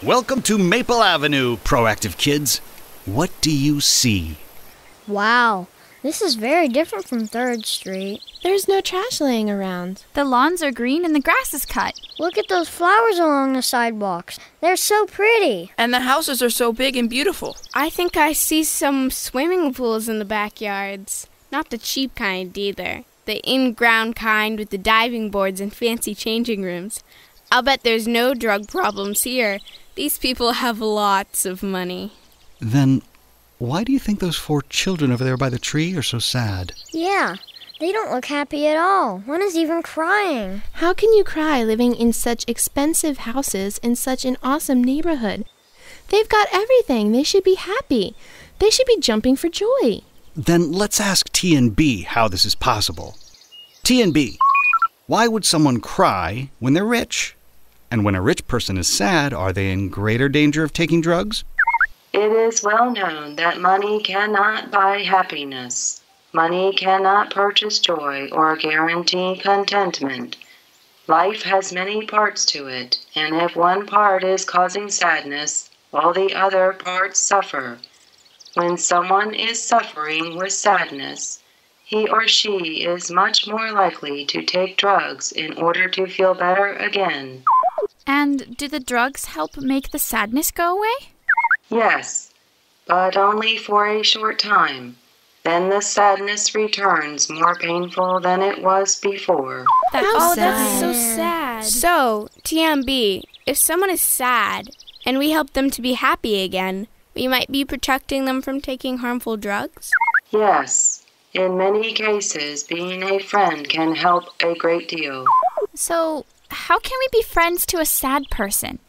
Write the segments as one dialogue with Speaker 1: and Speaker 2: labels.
Speaker 1: Welcome to Maple Avenue, proactive kids. What do you see?
Speaker 2: Wow, this is very different from 3rd Street.
Speaker 3: There's no trash laying around.
Speaker 4: The lawns are green and the grass is cut.
Speaker 2: Look at those flowers along the sidewalks. They're so pretty.
Speaker 5: And the houses are so big and beautiful.
Speaker 6: I think I see some swimming pools in the backyards. Not the cheap kind either. The in-ground kind with the diving boards and fancy changing rooms. I'll bet there's no drug problems here. These people have lots of money.
Speaker 1: Then why do you think those 4 children over there by the tree are so sad?
Speaker 2: Yeah, they don't look happy at all. One is even crying.
Speaker 3: How can you cry living in such expensive houses in such an awesome neighborhood? They've got everything. They should be happy. They should be jumping for joy.
Speaker 1: Then let's ask T and B how this is possible. T and B, why would someone cry when they're rich? And when a rich person is sad, are they in greater danger of taking drugs?
Speaker 7: It is well known that money cannot buy happiness. Money cannot purchase joy or guarantee contentment. Life has many parts to it, and if one part is causing sadness, all the other parts suffer. When someone is suffering with sadness, he or she is much more likely to take drugs in order to feel better again.
Speaker 4: And do the drugs help make the sadness go away?
Speaker 7: Yes, but only for a short time. Then the sadness returns more painful than it was before.
Speaker 6: That's so sad. So, TMB, if someone is sad and we help them to be happy again, we might be protecting them from taking harmful drugs?
Speaker 7: Yes, in many cases, being a friend can help a great deal.
Speaker 4: So, how can we be friends to a sad person?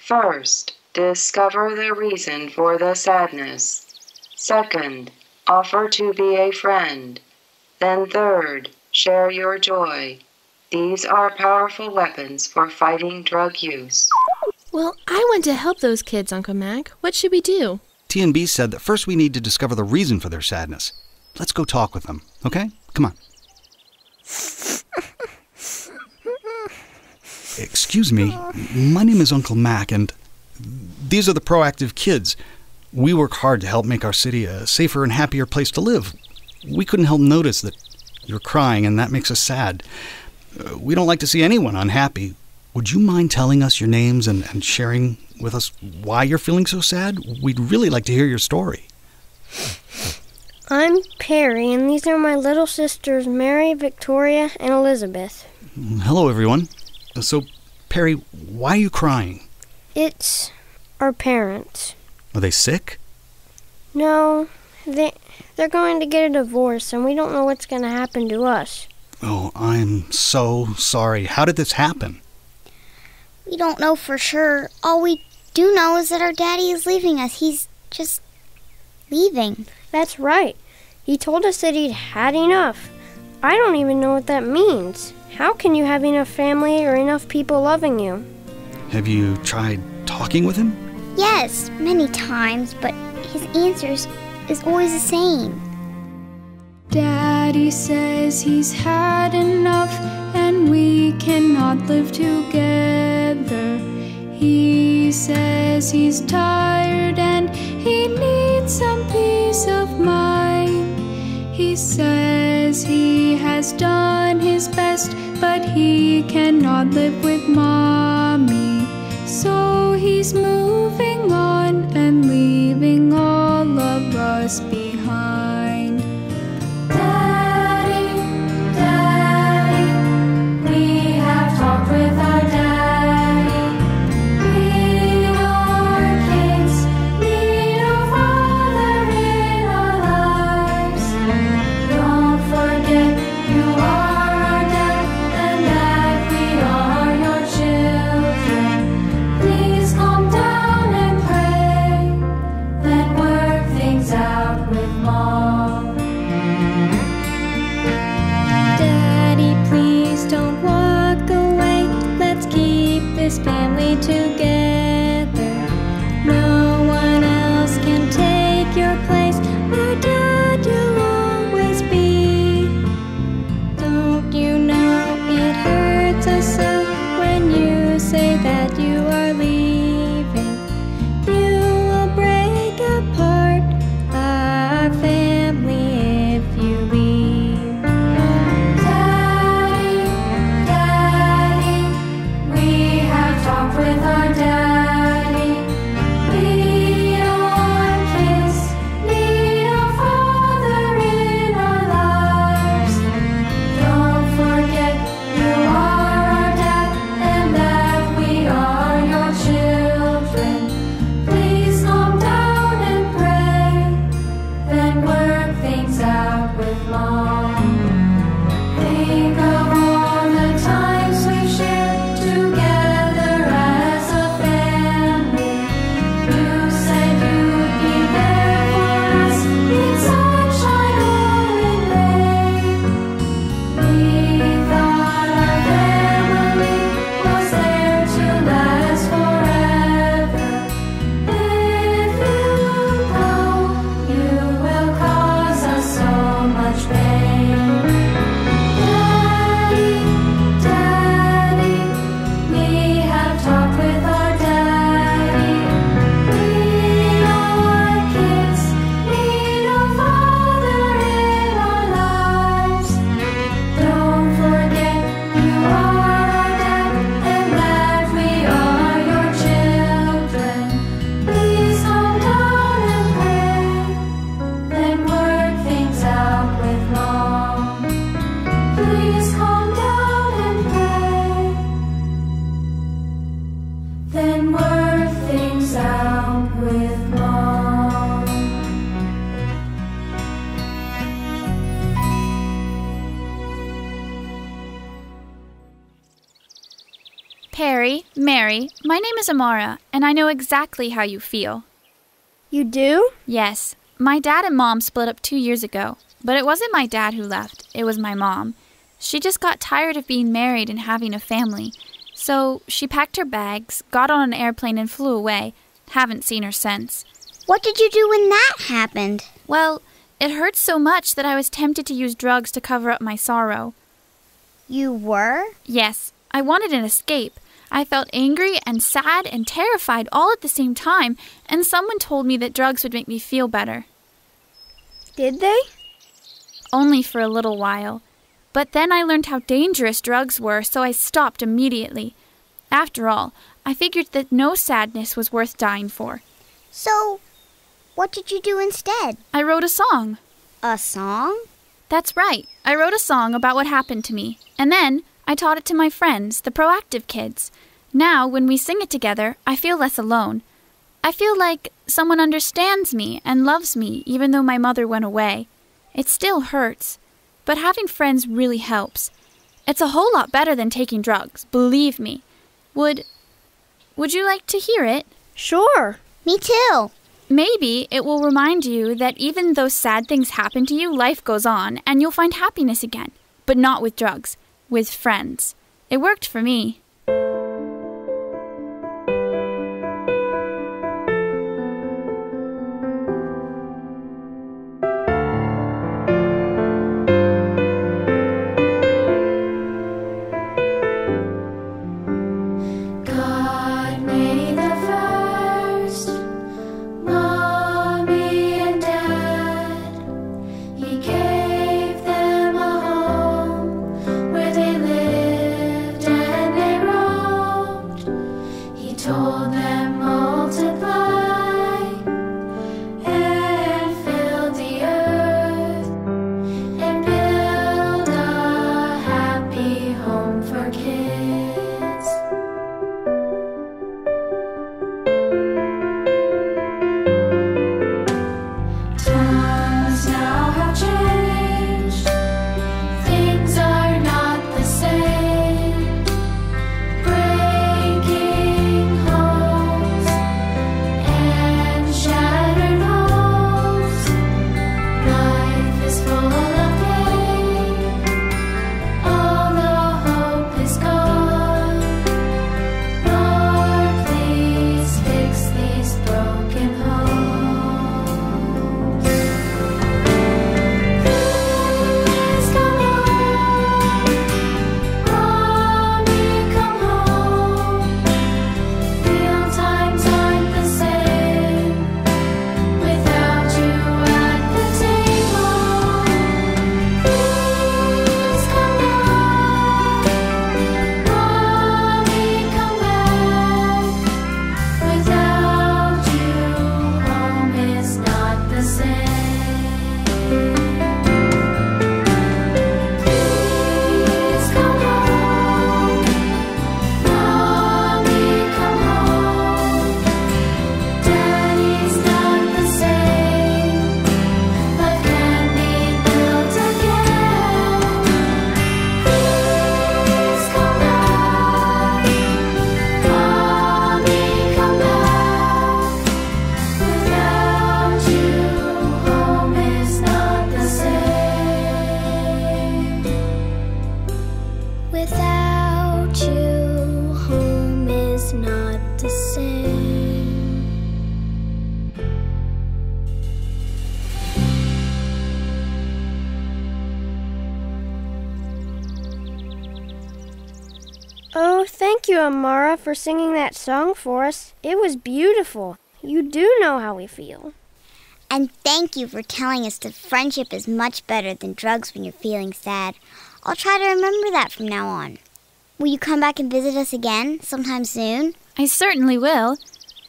Speaker 7: First, discover the reason for the sadness. Second, offer to be a friend. Then third, share your joy. These are powerful weapons for fighting drug use.
Speaker 3: Well, I want to help those kids, Uncle Mac. What should we do?
Speaker 1: T and B said that first we need to discover the reason for their sadness. Let's go talk with them, okay? Come on. Excuse me, my name is Uncle Mac, and these are the proactive kids. We work hard to help make our city a safer and happier place to live. We couldn't help notice that you're crying, and that makes us sad. We don't like to see anyone unhappy. Would you mind telling us your names and sharing with us why you're feeling so sad? We'd really like to hear your story.
Speaker 2: I'm Perry, and these are my little sisters, Mary, Victoria, and Elizabeth.
Speaker 1: Hello, everyone. So, Perry, why are you crying?
Speaker 2: It's our parents.
Speaker 1: Are they sick?
Speaker 2: No, they're going to get a divorce, and we don't know what's going to happen to us.
Speaker 1: Oh, I'm so sorry. How did this happen?
Speaker 8: We don't know for sure. All we do know is that our daddy is leaving us. He's just leaving.
Speaker 2: That's right. He told us that he'd had enough. I don't even know what that means. How can you have enough family or enough people loving you?
Speaker 1: Have you tried talking with him?
Speaker 8: Yes, many times, but his answers is always the same.
Speaker 9: Daddy says he's had enough and we cannot live together. He says he's tired and he needs some peace of mind. He says he has done his best, but he cannot live with Mommy. So he's moving on and leaving all of us behind. Daddy, Daddy, we have talked with our daddy. We are kids, need a father in our lives. Don't forget you are our dad and that we are your children. Please calm down and pray, then work things out with
Speaker 4: Perry, Mary, my name is Amara, and I know exactly how you feel.
Speaker 2: You do?
Speaker 4: Yes. My dad and Mom split up 2 years ago, but it wasn't my dad who left. It was my mom. She just got tired of being married and having a family. So she packed her bags, got on an airplane and flew away. Haven't seen her since.
Speaker 8: What did you do when that happened?
Speaker 4: Well, it hurt so much that I was tempted to use drugs to cover up my sorrow.
Speaker 8: You were?
Speaker 4: Yes, I wanted an escape. I felt angry and sad and terrified all at the same time, and someone told me that drugs would make me feel better.
Speaker 2: Did they?
Speaker 4: Only for a little while. But then I learned how dangerous drugs were, so I stopped immediately. After all, I figured that no sadness was worth dying for.
Speaker 8: So, what did you do instead?
Speaker 4: I wrote a song.
Speaker 8: A song?
Speaker 4: That's right. I wrote a song about what happened to me, and then I taught it to my friends, the proactive kids. Now, when we sing it together, I feel less alone. I feel like someone understands me and loves me, even though my mother went away. It still hurts, but having friends really helps. It's a whole lot better than taking drugs, believe me. Would you like to hear it?
Speaker 2: Sure.
Speaker 8: Me too.
Speaker 4: Maybe it will remind you that even though sad things happen to you, life goes on, and you'll find happiness again. But not with drugs, with friends. It worked for me.
Speaker 2: Oh, thank you, Amara, for singing that song for us. It was beautiful. You do know how we feel.
Speaker 8: And thank you for telling us that friendship is much better than drugs when you're feeling sad. I'll try to remember that from now on. Will you come back and visit us again sometime soon?
Speaker 4: I certainly will.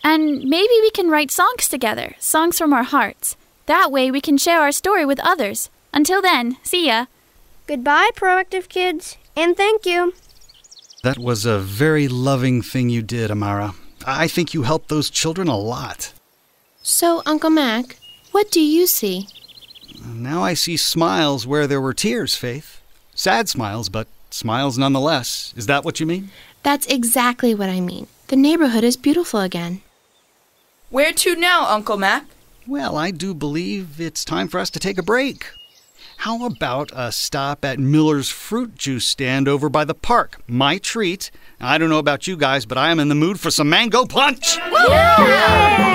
Speaker 4: And maybe we can write songs together, songs from our hearts. That way we can share our story with others. Until then, see ya.
Speaker 2: Goodbye, proactive kids, and thank you.
Speaker 1: That was a very loving thing you did, Amara. I think you helped those children a lot.
Speaker 3: So, Uncle Mac, what do you see?
Speaker 1: Now I see smiles where there were tears, Faith. Sad smiles, but smiles nonetheless. Is that what you mean?
Speaker 3: That's exactly what I mean. The neighborhood is beautiful again.
Speaker 5: Where to now, Uncle Mac?
Speaker 1: Well, I do believe it's time for us to take a break. How about a stop at Miller's fruit juice stand over by the park? My treat. I don't know about you guys, but I am in the mood for some mango punch.
Speaker 2: Yay!